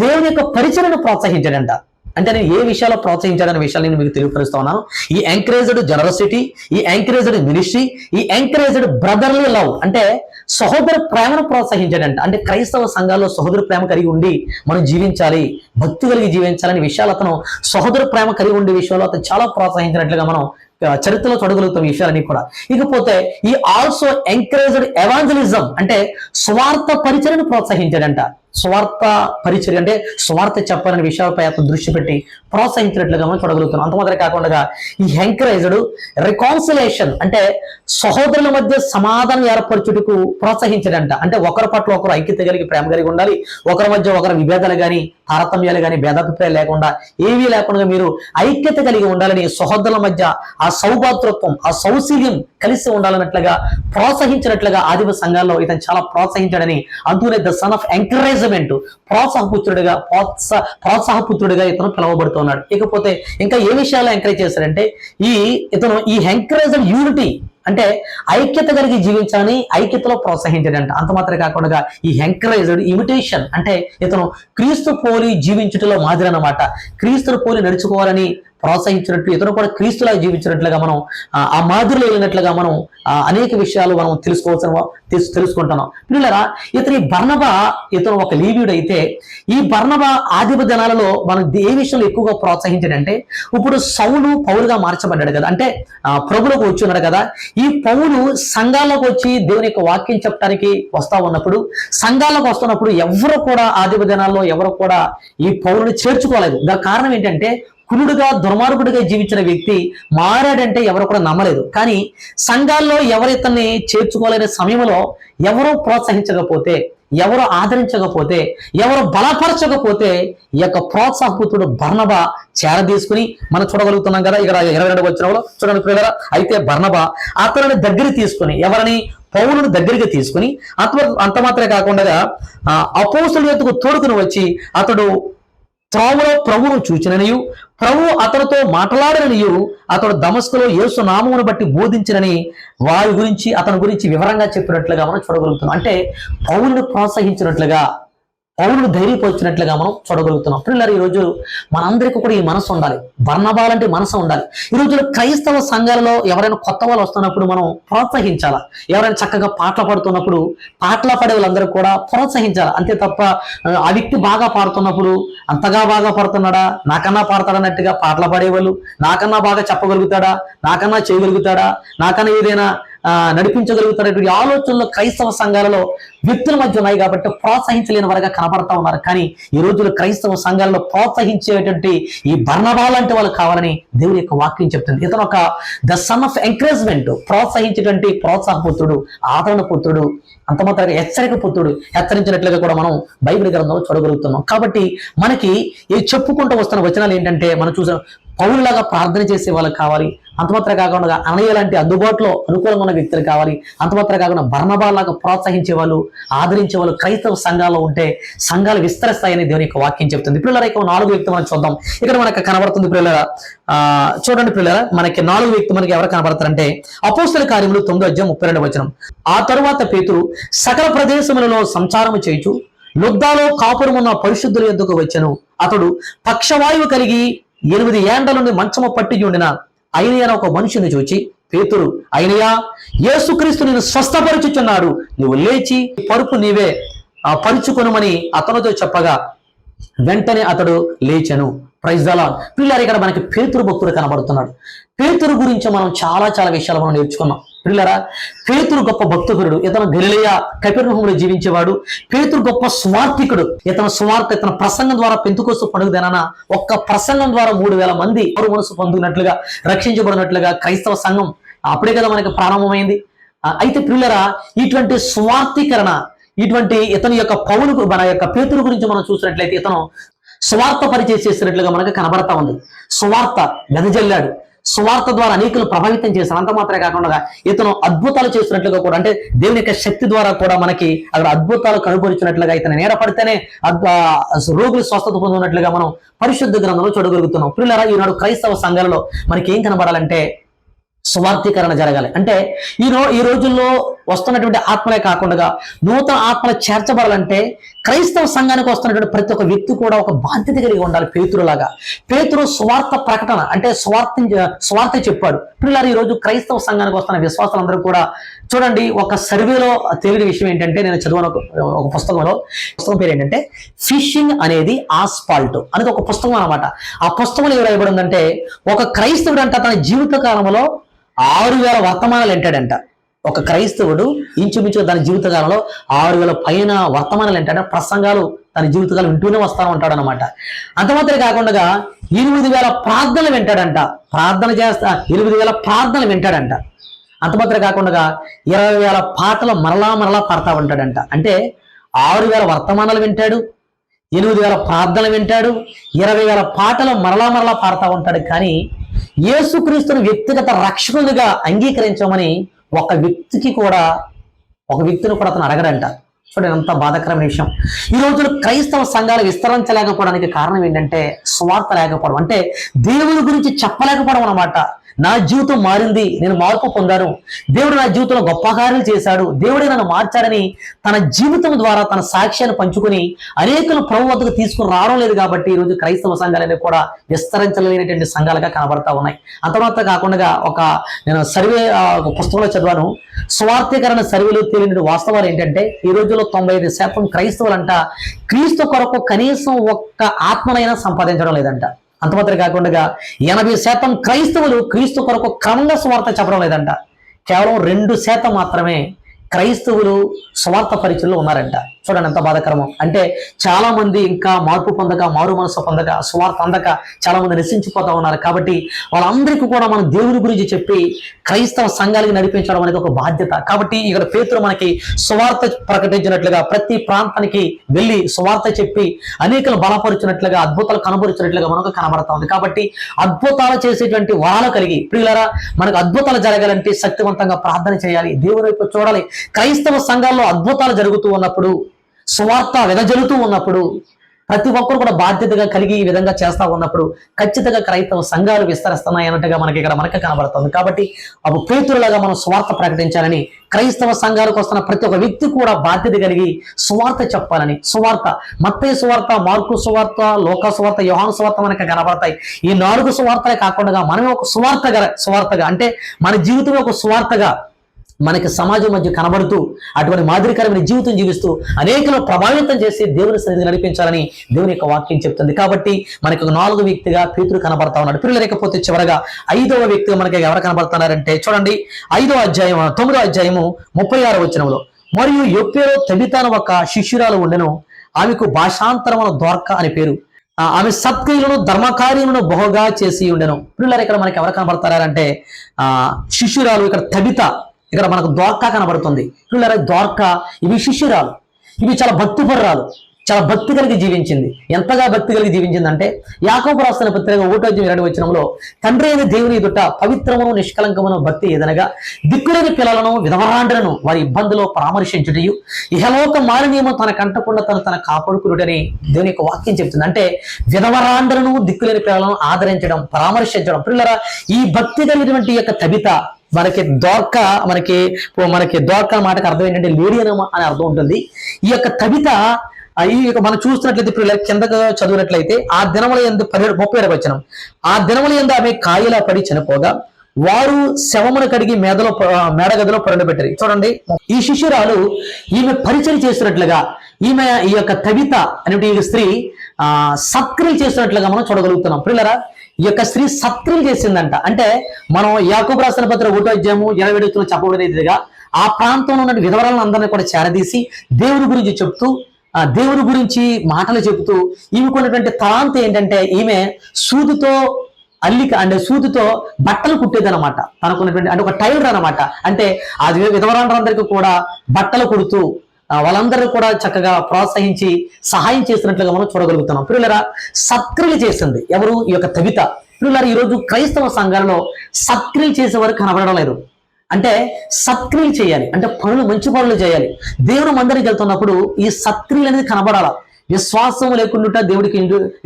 దేవుని యొక్క పరిచయను ప్రోత్సహించాడంట. అంటే నేను ఏ విషయాల్లో ప్రోత్సహించాడనే విషయాలు నేను మీకు తెలియపరుస్తా ఉన్నాను. ఈ ఎంకరేజ్డ్ జనరసిటీ, ఈ ఎంకరేజ్డ్ మినిస్ట్రీ, ఈ ఎంకరేజ్డ్ బ్రదర్లీ లవ్ అంటే సహోదర ప్రేమను ప్రోత్సహించాడంట. అంటే క్రైస్తవ సంఘాల్లో సహోదర ప్రేమ కలిగి ఉండి మనం జీవించాలి, భక్తి కలిగి జీవించాలనే విషయాలు అతను సహోదర ప్రేమ కలిగి ఉండే విషయాల్లో అతను చాలా ప్రోత్సహించినట్లుగా మనం చరిత్రలో చూడగలుగుతాం ఈ విషయాలన్నీ కూడా. ఇకపోతే ఈ ఆల్సో ఎంకరేజ్డ్ ఎవాంజలిజం అంటే స్వార్థ పరిచయను ప్రోత్సహించాడంట. స్వార్థ పరిచర్య అంటే స్వార్థ చెప్పాలనే విషయాలపై అతను దృష్టి పెట్టి ప్రోత్సహించినట్లుగా మనం చూడగలుగుతున్నాం. అంత మాత్రమే కాకుండా ఈ ఎంకరేజ్డ్ రికాన్సిలేషన్ అంటే సహోదరుల మధ్య సమాధానం ఏర్పరచుటకు ప్రోత్సహించడంట. అంటే ఒకరి పట్ల ఒకరు ఐక్యత కలిగి ప్రేమ కలిగి ఉండాలి. ఒకరి మధ్య ఒకరి విభేదాలు కానీ తారతమ్యాలు కానీ భేదాభిప్రాయాలు లేకుండా ఏవీ లేకుండా మీరు ఐక్యత కలిగి ఉండాలని, సహోదరుల మధ్య ఆ సౌభాతృత్వం ఆ సౌశీల్యం కలిసి ఉండాలన్నట్లుగా ప్రోత్సహించినట్లుగా ఆదిమ సంఘాల్లో ఇతను చాలా ప్రోత్సహించాడని అందునే ద సన్ ఆఫ్ ఎంకరేజ్మెంట్ ప్రోత్సాహపుత్రుడిగా ఇతను పిలువబడుతున్నాడు. ఇకపోతే ఇంకా ఏ విషయాల్లో ఎంకరేజ్ చేశాడంటే ఇతను ఈ ఎంకరేజ్డ్ యూనిటీ అంటే ఐక్యత కలిగి జీవించాలని ఐక్యతలో ప్రోత్సహించాడంట. అంత మాత్రమే కాకుండా ఈ ఎంకరేజ్డ్ ఇమిటేషన్ అంటే ఇతను క్రీస్తు పోలి జీవించుటలో మాదిరి అన్నమాట. క్రీస్తును పోలి నడుచుకోవాలని ప్రోత్సహించినట్టు ఇతను కూడా క్రీస్తులా జీవించినట్లుగా మనం ఆ మాదిరిలో వెళ్ళినట్లుగా మనం అనేక విషయాలు మనం తెలుసుకుంటున్నాం. పిల్లరా, ఇతను ఒక లీవీయుడు అయితే ఈ బర్నబా ఆదిమ దినాలలో మనం ఏ విషయంలో ఎక్కువగా ప్రోత్సహించాడంటే, ఇప్పుడు సౌలు పౌలుగా మార్చబడ్డాడు కదా, అంటే ప్రభువులకు వచ్చి ఉన్నాడు కదా. ఈ పౌలు సంఘాల్లోకి వచ్చి దేవుని యొక్క వాక్యం చెప్పడానికి వస్తా ఉన్నప్పుడు, సంఘాల్లోకి వస్తున్నప్పుడు ఎవరు కూడా ఆదిమ దినాల్లో ఎవరు కూడా ఈ పౌలుని చేర్చుకోలేదు. దానికి కారణం ఏంటంటే, కురుడుగా దుర్మార్గుడిగా జీవించిన వ్యక్తి మారాడంటే ఎవరు కూడా నమ్మలేదు. కానీ సంఘాల్లో ఎవరితన్ని చేర్చుకోలేని సమయంలో ఎవరో ప్రోత్సహించకపోతే, ఎవరు ఆదరించకపోతే, ఎవరు బలపరచకపోతే ఈ యొక్క ప్రోత్సాహపుత్రుడు బర్నబా చేరదీసుకుని మనం చూడగలుగుతున్నాం కదా. ఇక్కడ 22 వచనంలో చూడండి ప్రియులారా. అయితే బర్నబా అతనిని దగ్గర తీసుకుని, ఎవరిని? పౌలును దగ్గరికి తీసుకుని అంత మాత్రమే కాకుండా అపోస్తలుల యొద్దకు తోడుకుని వచ్చి అతడు త్రోవలో ప్రభువును చూచిననియు ప్రభు అతనితో మాట్లాడననియు అతడు దమస్కులో యేసు నామమును బట్టి బోధించినని అతని గురించి వివరంగా చెప్పినట్లుగా మనం చూడగలుగుతున్నాం. అంటే పౌలును ప్రోత్సహించినట్లుగా, పౌలును ధైర్యపరిచినట్లుగా మనం చూడగలుగుతున్నాం. పిల్లలు, ఈరోజు మనందరికీ కూడా ఈ మనసు ఉండాలి. బర్నబా లాంటి మనసు ఉండాలి. ఈరోజు క్రైస్తవ సంఘాలలో ఎవరైనా కొత్త వాళ్ళు వస్తున్నప్పుడు మనం ప్రోత్సహించాలా. ఎవరైనా చక్కగా పాటలు పాడుతున్నప్పుడు పాటలు పాడే వాళ్ళందరూ కూడా ప్రోత్సహించాలి. అంతే తప్ప ఆ వ్యక్తి బాగా పాడుతున్నప్పుడు అంతగా బాగా పాడుతున్నాడా, నాకన్నా పాడతాడన్నట్టుగా పాటలు పాడేవాళ్ళు, నాకన్నా బాగా చెప్పగలుగుతాడా, నాకన్నా చేయగలుగుతాడా, నాకన్నా ఏదైనా నడిపించగలుగుతారనేటువంటి ఆలోచనలు క్రైస్తవ సంఘాలలో వ్యక్తుల మధ్య ఉన్నాయి కాబట్టి ప్రోత్సహించలేని వారుగా కనపడతా ఉన్నారు. కానీ ఈ రోజుల్లో క్రైస్తవ సంఘాలలో ప్రోత్సహించేటువంటి ఈ బర్నబా లాంటి వాళ్ళు కావాలని దేవుని యొక్క వాక్యం చెప్తుంది. ఇతను ఒక ద సన్ ఆఫ్ ఎంకరేజ్మెంట్, ప్రోత్సహించేటువంటి ప్రోత్సాహపుత్రుడు, ఆదరణ పుత్రుడు, అంత మాత్రమే హెచ్చరిక పుత్రుడు, హెచ్చరించినట్లుగా కూడా మనం బైబిల్ గ్రంథంలో చూడగలుగుతున్నాం. కాబట్టి మనకి ఈ చెప్పుకుంటూ వస్తున్న వచనాలు ఏంటంటే, మనం చూసాం పౌలులాగా ప్రార్థన చేసే వాళ్ళకి కావాలి. అంతమాత్రం కాకుండా అనయ్య లాంటి అందుబాటులో అనుకూలంగా ఉన్న వ్యక్తులు కావాలి. అంతమాత్రం కాకుండా బర్నబా లాగా ప్రోత్సహించే వాళ్ళు, ఆదరించే వాళ్ళు క్రైస్తవ సంఘాల్లో ఉంటే సంఘాలు విస్తరిస్తాయని దేవుని యొక్క వాక్యం చెప్తుంది. పిల్లల 4 వ్యక్తులు మనం చూద్దాం. ఇక్కడ మనకు కనబడుతుంది పిల్లల, చూడండి పిల్లల, మనకి 4 వ్యక్తులు మనకి ఎవరు కనబడతారంటే అపోస్తల కార్యములు 9:32 వచనం. ఆ తరువాత పేతురు సకల ప్రదేశములలో సంచారము చేయుచు లుద్దాలో కాపురమున్న పరిశుద్ధుల యొద్దకు వచ్చెను. అతడు పక్షవాయువు కలిగి 8 ఏండ్ల నుండి మంచము పట్టి ఉండిన అయినయ్య ఒక మనుషుని చూచి, పేతురు, అయినయ్యా, యేసుక్రీస్తు నిన్ను స్వస్థపరుచుచున్నాడు, నువ్వు లేచి పరుపు నీవే పరుచుకొనుమని అతనితో చెప్పగా వెంటనే అతడు లేచెను. Praise the lord. పిల్లలు, ఇక్కడ మనకి పేతురు భక్తుడు కనబడుతున్నాడు. పేతురు గురించి మనం చాలా విషయాలు మనం నేర్చుకున్నాం. పిల్లరా, పేతురు గొప్ప భక్తుడు. ఇతను గలిలయ కపెర్నహూములో జీవించేవాడు. పేతురు గొప్ప స్వార్థికుడు. ఇతని ప్రసంగం ద్వారా పెంతుకోస్తు పండుగ దినాన ఒక్క ప్రసంగం ద్వారా 3000 మంది ఎవరు మనసు పొందినట్లుగా, రక్షించబడినట్లుగా క్రైస్తవ సంఘం అప్పుడే కదా మనకి ప్రారంభమైంది. అయితే పిల్లరా, ఇటువంటి స్వార్థీకరణ, ఇటువంటి ఇతని యొక్క మన యొక్క పేతురు గురించి మనం చూసినట్లయితే ఇతను స్వార్థ పరిచయం చేసినట్లుగా మనకు కనబడతా ఉంది. స్వార్థ వెదజల్లాడు. స్వార్థ ద్వారా అనేకులు ప్రభావితం చేశారు. అంత మాత్రమే కాకుండా ఇతను అద్భుతాలు చేస్తున్నట్లుగా కూడా, అంటే దేవుని యొక్క శక్తి ద్వారా కూడా మనకి అక్కడ అద్భుతాలు కనుపరిచినట్లుగా, ఇతను నేరపడితేనే రోగులు స్వస్థత పొందినట్లుగా మనం పరిశుద్ధ గ్రంథంలో చూడగలుగుతున్నాం. పిల్లరా, ఈనాడు క్రైస్తవ సంఘాలలో మనకి ఏం కనబడాలంటే స్వార్థీకరణ జరగాలి. అంటే ఈ రోజుల్లో వస్తున్నటువంటి ఆత్మలే కాకుండా నూతన ఆత్మలు చేర్చబడాలంటే క్రైస్తవ సంఘానికి వస్తున్నటువంటి ప్రతి ఒక్క వ్యక్తి కూడా ఒక బాధ్యత కలిగి ఉండాలి. పేతురులాగా. పేతురు స్వార్థ ప్రకటన అంటే స్వార్థ చెప్పాడు. పిల్లలు, ఈ రోజు క్రైస్తవ సంఘానికి వస్తున్న విశ్వాసాలందరూ కూడా చూడండి, ఒక సర్వేలో తేలిన విషయం ఏంటంటే, నేను చదివిన ఒక పుస్తకం పేరు ఏంటంటే ఫిషింగ్ అనేది ఆస్పాల్ట్ అనేది ఒక పుస్తకం అన్నమాట. ఆ పుస్తకంలో ఏం రాయబడి ఉందంటే, ఒక క్రైస్తవుడు అంట తన జీవిత కాలంలో 6000 వర్తమానాలు వింటాడంట. ఒక క్రైస్తవుడు ఇంచుమించు తన జీవితకాలంలో 6,000 పైన వర్తమానాలు ఏంటంటే ప్రసంగాలు తన జీవితకాలం వింటూనే వస్తూ ఉంటాడు అనమాట. అంత మాత్రమే కాకుండా 8,000 ప్రార్థనలు వింటాడంట. ప్రార్థన చేస్తా 8,000 ప్రార్థనలు వింటాడంట. అంత మాత్రమే కాకుండా 20,000 పాటలు మరలా పాడుతూ ఉంటాడంట. అంటే 6,000 వర్తమానాలు వింటాడు, 8,000 ప్రార్థనలు వింటాడు, 20,000 పాటలు మరలా పాడుతూ ఉంటాడు. కానీ యేసుక్రీస్తుని వ్యక్తిగత రక్షకునిగా అంగీకరించమని ఒక వ్యక్తిని కూడా అతను అడగడంట. చూడండి ఎంత బాధాకరమైన విషయం. ఈ రోజున క్రైస్తవ సంఘాలు విస్తరించలేకపోవడానికి కారణం ఏంటంటే స్వార్థ లేకపోవడం, అంటే దేవుని గురించి చెప్పలేకపోవడం అన్నమాట. నా జీవితం మారింది, నేను మార్పు పొందాను, దేవుడు నా జీవితంలో గొప్ప కార్యాలు చేశాడు, దేవుడే నన్ను మార్చాడని తన జీవితం ద్వారా తన సాక్ష్యాన్ని పంచుకుని అనేకులు ప్రభు వద్దకు తీసుకుని రావడం లేదు. కాబట్టి ఈరోజు క్రైస్తవ సంఘాలనేవి కూడా విస్తరించలేనటువంటి సంఘాలుగా కనబడతా ఉన్నాయి. అంత మాత్రం కాకుండా నేను సర్వే పుస్తకంలో చదివాను. స్వార్థీకరణ సర్వేలు తేలిన వాస్తవాలు ఏంటంటే ఈ రోజుల్లో 95% క్రైస్తవులంట క్రీస్తు కొరకు కనీసం ఒక్క ఆత్మనైనా సంపాదించడం లేదంట. అంత మాత్రం కాకుండా 80% క్రైస్తవులు క్రీస్తు కొరకు క్రమంగా స్వార్థ చెప్పడం లేదంట. కేవలం 2% మాత్రమే క్రైస్తవులు స్వార్థ పరిచయంలో ఉన్నారంట. చూడండి ఎంత బాధాకరమో. అంటే చాలా మంది ఇంకా మార్పు పొందక, మారు మనసు పొందక, స్వార్థ అందక చాలా మంది నశించిపోతా ఉన్నారు. కాబట్టి వాళ్ళందరికీ కూడా మనం దేవుని గురించి చెప్పి క్రైస్తవ సంఘాలకి నడిపించడం అనేది ఒక బాధ్యత. కాబట్టి ఇక్కడ పేతురు మనకి స్వార్థ ప్రకటించినట్లుగా ప్రతి ప్రాంతానికి వెళ్ళి స్వార్థ చెప్పి అనేకలు బలపరిచినట్లుగా, అద్భుతాలు కనబరిచినట్లుగా మనకు కనబడతా ఉంది. కాబట్టి అద్భుతాలు చేసేటువంటి వాళ్ళు కలిగి ప్రియులారా, మనకు అద్భుతాలు జరగాలంటే శక్తివంతంగా ప్రార్థన చేయాలి, దేవుని వైపు చూడాలి. క్రైస్తవ సంఘాల్లో అద్భుతాలు జరుగుతూ ఉన్నప్పుడు, సువార్త వెదజల్లుతూ ఉన్నప్పుడు, ప్రతి ఒక్కరు కూడా బాధ్యతగా కలిగి ఈ విధంగా చేస్తా ఉన్నప్పుడు ఖచ్చితంగా క్రైస్తవ సంఘాలు విస్తరిస్తున్నాయి అన్నట్టుగా మనకు కనబడుతుంది. కాబట్టి అప్పుడు పేతురులాగా మనం స్వార్థ ప్రకటించాలని, క్రైస్తవ సంఘాలకు వస్తున్న ప్రతి ఒక్క వ్యక్తి కూడా బాధ్యత కలిగి సువార్త చెప్పాలని. సువార్త మత్తయి సువార్త, మార్కు సువార్త, లోకా సువార్త, యోహాను సువార్త మనకి కనబడతాయి. ఈ 4 సువార్తలే కాకుండా మనమే ఒక సువార్తగా అంటే మన జీవితం ఒక సువార్తగా మనకి సమాజం మధ్య కనబడుతూ అటువంటి మాదిరికరమైన జీవితం జీవిస్తూ అనేకలను ప్రభావితం చేసి దేవుని సన్నిధిని నడిపించాలని దేవుని యొక్క వాక్యం చెప్తుంది. కాబట్టి మనకి 4వ వ్యక్తిగా పేతురు కనబడతా ఉన్నాడు. పిల్లలు లేకపోతే చివరగా 5వ వ్యక్తిగా మనకి ఎవరు కనబడుతున్నారంటే చూడండి 9వ అధ్యాయము 36వ వచనంలో, మరియు యొప్పేలో తబితా అను ఒక శిష్యురాలు ఉండెను, ఆమెకు భాషాంతరమున దోర్క అని పేరు, ఆమె సత్క్రియలను ధర్మకార్యములను బహుగా చేసి ఉండెను. పిల్లలు ఇక్కడ మనకి ఎవరు కనబడతారంటే శిష్యురాలు, ఇక్కడ తబితా, ఇక్కడ మనకు దోర్కా కనబడుతుంది. పిల్లల దోర్కా ఇవి శిష్యురాలు, ఇవి చాలా భక్తిపరురాలు, చాలా భక్తి కలిగి జీవించింది. ఎంతగా భక్తి కలిగి జీవించిందంటే యాకోబు రాసిన పత్రిక 1:2 వచనంలో, తండ్రి అయిన దేవుని ఎదుట పవిత్రమును నిష్కలంకమును భక్తి ఏదనగా దిక్కులేని పిల్లలను విధవరాండ్రను వారి ఇబ్బందులో పరామర్శించుటయు ఇహలోక మాలిన్యము తన కంటకుండా తన కాపాడుకునుడని దేవుని యొక్క వాక్యం చెప్తుంది. అంటే విధవరాండ్రను, దిక్కులేని పిల్లలను ఆదరించడం, పరామర్శించడం. పిల్లరా, ఈ భక్తి కలిగినటువంటి యొక్క తబిత మనకి దోర్క మాటకు అర్థం ఏంటంటే లేడీ అని అర్థం ఉంటుంది. ఈ యొక్క తబిత మనం చూస్తున్నట్లయితే ఇప్పుడు కిందకు చదివినట్లయితే ఆ దినముల యందు 37వ వచనం, ఆ దినముల యందు ఆమె కాయలా పడి చనిపోగా వారు శవమును కడిగి మేడగదిలో పొరబెట్టారు. చూడండి, ఈ శిష్యురాలు ఈమె పరిచయం చేస్తున్నట్లుగా, ఈమె ఈ యొక్క తబిత అనే ఈ స్త్రీ సత్క్రియ చేస్తున్నట్లుగా మనం చూడగలుగుతున్నాం. పిల్లరా, ఈ యొక్క స్త్రీ సత్క్రియ చేసిందంట. అంటే మనం యాకోబు రాసిన పత్రిక 1:27 చెప్పబడేదిగా ఆ ప్రాంతంలో ఉన్న విధవరాలను అందరినీ కూడా చేరదీసి దేవుని గురించి చెప్తూ, దేవుని గురించి మాటలు చెబుతూ, ఈమెకున్నటువంటి తలాంత ఏంటంటే ఈమె సూదితో సూదితో బట్టలు కుట్టేది అనమాట. తనకున్నటువంటి అంటే ఒక టైలర్ అనమాట. అంటే అది విధవరాలందరికీ కూడా బట్టలు కుడుతూ వాళ్ళందరూ కూడా చక్కగా ప్రోత్సహించి సహాయం చేస్తున్నట్లుగా మనం చూడగలుగుతున్నాం. పిల్లరా, సత్క్రియలు చేసింది ఎవరు? ఈ యొక్క తబిత. పిల్లరా, ఈరోజు క్రైస్తవ సంఘాలలో సత్క్రియలు చేసేవారు కనబడడం లేదు. అంటే సత్క్రియలు చేయాలి, అంటే మంచి పనులు చేయాలి. దేవుని మందిరికి వెళ్తున్నప్పుడు ఈ సత్క్రియలు అనేది కనబడాల. విశ్వాసం లేకుండా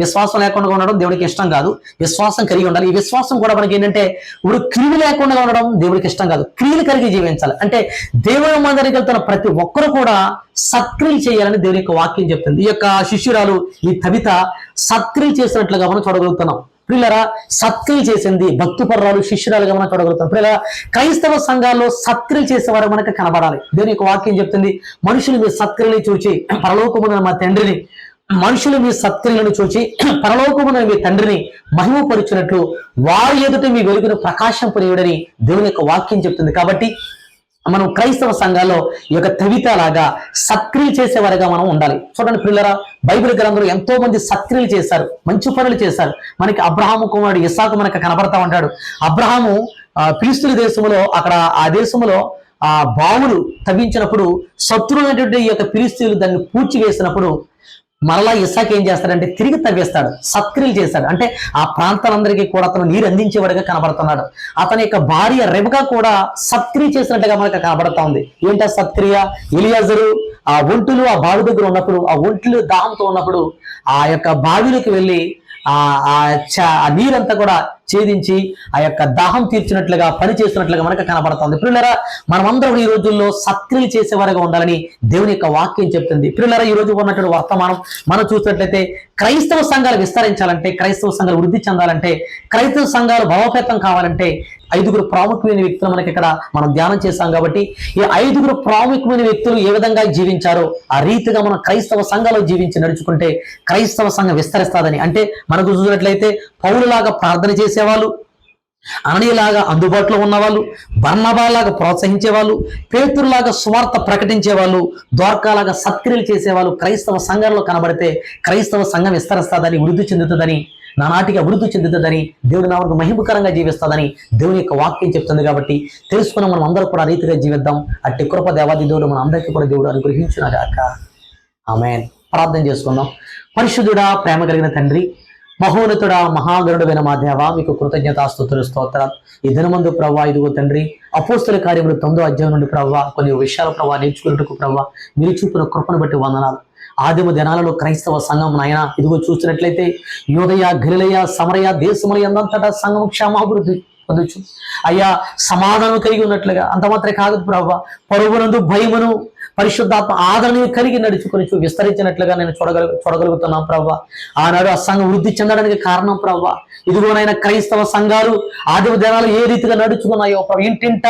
విశ్వాసం లేకుండా ఉండడం దేవుడికి ఇష్టం కాదు. విశ్వాసం కలిగి ఉండాలి. ఈ విశ్వాసం కూడా మనకి ఏంటంటే ఇప్పుడు క్రియలు లేకుండా ఉండడం దేవుడికి ఇష్టం కాదు. క్రియలు కలిగి జీవించాలి. అంటే దేవుని మందిరికి వెళ్తున్న ప్రతి ఒక్కరు కూడా సత్క్రియలు చేయాలని దేవుని యొక్క వాక్యం చెప్తుంది. ఈ యొక్క శిష్యురాలు ఈ తబిత సత్క్రియ చేసినట్లుగా మనం చూడగలుగుతున్నాం. ప్రియులరా, సత్క్రియ చేసింది, భక్తిపరురాలు, శిష్యురాలుగా మనం చూడగలుగుతాం. ప్రియులరా, క్రైస్తవ సంఘాల్లో సత్క్రియ చేసేవారు మనకు కనబడాలి. దేవుని యొక్క వాక్యం చెప్తుంది, మనుషులు మీ సత్క్రియలు చూచి పరలోకమున మా తండ్రిని మనుషులు మీ సత్క్రియలను చూచి పరలోకమున మీ తండ్రిని మహిమపరుచినట్లు వారి ఎదుట మీ వెలుగును ప్రకాశింపనీయుడని దేవుని యొక్క వాక్యం చెప్తుంది. కాబట్టి మనం క్రైస్తవ సంఘాల్లో ఈ యొక్క తవిత లాగా సత్క్రియలు చేసేవారిగా మనం ఉండాలి. చూడండి పిల్లరా, బైబిల్ గ్రంథంలో ఎంతో మంది సత్క్రియలు చేశారు, మంచి పనులు చేశారు. మనకి అబ్రహాము కుమారుడు ఇస్సాకు మనకు కనబడతా ఉంటాడు. అబ్రహాము ఫిలిష్తీయుల దేశంలో అక్కడ ఆ దేశంలో ఆ బావులు తవ్వించినప్పుడు శత్రువులైనటువంటి ఈ యొక్క ఫిలిష్తీయులు దాన్ని పూడ్చి వేసినప్పుడు మరలా ఇస్సాకు ఏం చేస్తాడంటే తిరిగి తవ్వేస్తాడు, సత్క్రియలు చేస్తాడు. అంటే ఆ ప్రాంతాలందరికీ కూడా అతను నీరు అందించేవాడిగా కనబడుతున్నాడు. అతని యొక్క భార్య రెబకా కూడా సత్క్రియ చేసినట్టుగా మనకు కనబడతా ఉంది. ఏంటో సత్క్రియ? ఎలియాజరు ఆ ఒంటులు ఆ బావి దగ్గర ఉన్నప్పుడు, ఆ ఒంట్లు దాహంతో ఉన్నప్పుడు ఆ యొక్క బావిలోకి వెళ్ళి ఆ నీరంతా కూడా ఛేదించి ఆ యొక్క దాహం తీర్చినట్లుగా పని చేస్తున్నట్లుగా మనకు కనబడుతుంది. పిల్లరా, మనమందరం ఈ రోజుల్లో సత్క్రియలు చేసేవారుగా ఉండాలని దేవుని యొక్క వాక్యం చెప్తుంది. పిల్లరా, ఈ రోజు ఉన్నటువంటి వర్తమానం మనం చూసినట్లయితే క్రైస్తవ సంఘాలు విస్తరించాలంటే, క్రైస్తవ సంఘాలు వృద్ధి చెందాలంటే, క్రైస్తవ సంఘాలు బలోపేతం కావాలంటే 5 ప్రాముఖ్యమైన వ్యక్తులు మనకి ఇక్కడ మనం ధ్యానం చేశాం. కాబట్టి ఈ 5 ప్రాముఖ్యమైన వ్యక్తులు ఏ విధంగా జీవించారో ఆ రీతిగా మనం క్రైస్తవ సంఘాలు జీవించి నడుచుకుంటే క్రైస్తవ సంఘం విస్తరిస్తుందని. అంటే మనకు చూసినట్లయితే పౌలులాగా ప్రార్థన చేసేవాళ్ళు, అననీయలాగా అందుబాటులో ఉన్నవాళ్ళు, బర్నబాలాగా ప్రోత్సహించేవాళ్ళు, పేతురులాగా సువార్త ప్రకటించేవాళ్ళు, ద్వారకాలాగా సత్క్రియలు చేసేవాళ్ళు క్రైస్తవ సంఘంలో కనబడితే క్రైస్తవ సంఘం విస్తరిస్తుందని, వృద్ధి చెందుతుందని, నానాటికి అభివృద్ధి చెందుతుందని, దేవుడి నామమునకు మహిమకరంగా జీవిస్తుందని దేవుని యొక్క వాక్యం చెప్తుంది. కాబట్టి తెలుసుకున్న మనం అందరూ కూడా రీతిగా జీవిద్దాం. అట్టి కృప దేవాది దేవుడు మన అందరికీ కూడా దేవుడు అనుగ్రహించునుగాక. ఆమేన్. ప్రార్థన చేసుకుందాం. పరిశుద్ధుడా, ప్రేమ కలిగిన తండ్రి, మహోన్నతుడా, మహాగరుడైన మా దేవ, మీకు కృతజ్ఞతాస్తుతులు స్తోత్రాలు. ఈ దినమందు ప్రవ్వా, ఇదిగో తండ్రి, అపోస్తల కార్యములు 9వ అధ్యాయం నుండి ప్రవ్వా కొన్ని విషయాలు ప్రవ్వా నేర్చుకున్నట్టుకు ప్రవ్వా మీరు చూపిన కృపను బట్టి వందనాలు. ఆదిమ దినాలలో క్రైస్తవ సంఘం నాయన ఇదిగో చూసినట్లయితే యూదయ, గలిలయ, సమరయ దేశముల యందంతటా సంఘం క్షేమాభివృద్ధి పొందొచ్చు అయ్యా, సమాధానం కలిగి ఉన్నట్లుగా. అంత మాత్రమే కాదు ప్రవ్వా, పరుగునందు భయమును పరిశుద్ధాత్మ ఆదరణ కలిగి నడుచుకొని విస్తరించినట్లుగా నేను చూడగలుగుతున్నాం ప్రవ్వా. ఆనాడు ఆ సంఘం వృద్ధి చెందడానికి కారణం ప్రవ్వా ఇదిగోనైనా క్రైస్తవ సంఘాలు ఆదిమ దినాలు ఏ రీతిగా నడుచుకున్నాయో ప్రభు, ఇంటింట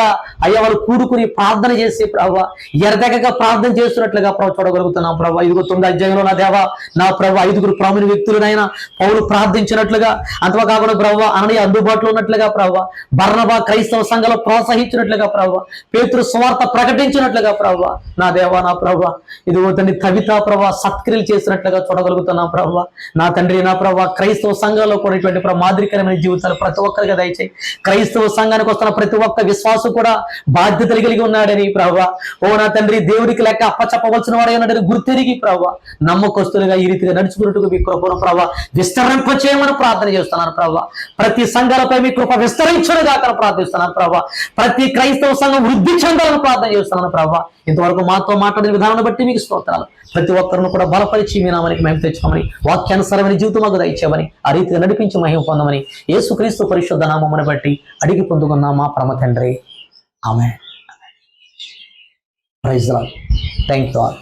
అయ్యా వాళ్ళు కూడుకుని ప్రార్థన చేసి ప్రవ్వా ఎరదగగా ప్రార్థన చేస్తున్నట్లుగా ప్రభు చూడగలుగుతున్నాం ప్రవ్వా. ఇదిగో 9వ అధ్యాయంలో నా దేవా, నా ప్రభు 5 ప్రాముఖ్య వ్యక్తులనైనా పౌలు ప్రార్థించినట్లుగా, అంతవా కాకుండా ప్రవ్వా అననీయ అందుబాటులో ఉన్నట్లుగా ప్రవ్వా, బర్నబా క్రైస్తవ సంఘంలో ప్రోత్సహించినట్లుగా ప్రవ్వా, పేతురు సువార్త ప్రకటించినట్లుగా ప్రవ్వా, నా దేవా నా ప్రభా ఇదిగో తండ్రి కవిత ప్రభా సత్క్రియలు చేసినట్లుగా చూడగలుగుతున్నాం ప్రభా. నా తండ్రి నా ప్రభా క్రైస్తవ సంఘంలో కూడా ఇటువంటి మాదిరికరమైన జీవితాలు ప్రతి ఒక్కరిగా దయచేయి. క్రైస్తవ సంఘానికి వస్తున్న ప్రతి ఒక్క విశ్వాసం కూడా బాధ్యతలు కలిగి ఉన్నాడని ప్రభా, ఓ నా తండ్రి దేవుడికి లెక్క అప్పచెప్పవలసిన వాడే ఉన్నాడని గుర్తెరిగి ప్రభా నమ్మకస్తులుగా ఈ రీతిగా నడుచుకున్నట్టుగా మీ కృపను ప్రభా విస్తరింపచేయమని ప్రార్థన చేస్తున్నాను ప్రభా. ప్రతి సంఘాలపై మీ కృప విస్తరించునుగా ప్రార్థిస్తున్నాను ప్రభా. ప్రతి క్రైస్తవ సంఘం వృద్ధి చెందాలని ప్రార్థన చేస్తున్నాను ప్రభా. ఇంతవరకు మాతో మాట్లాడిన విధానాన్ని బట్టి మీకు స్తోత్రాలు. ప్రతి ఒక్కరిని కూడా బలపరిచి మీ నామానికి మేము తెచ్చుకోమని, వాక్యానుసారమైన జీవితం మాకు దయచేయమని, ఆ రీతిగా నడిపించి మహిమ పొందమని యేసుక్రీస్తు పరిశుద్ధ నామమును బట్టి అడిగి పొందుకున్నాం మా పరమ తండ్రి. ఆమేన్. Praise the Lord. Thank you all.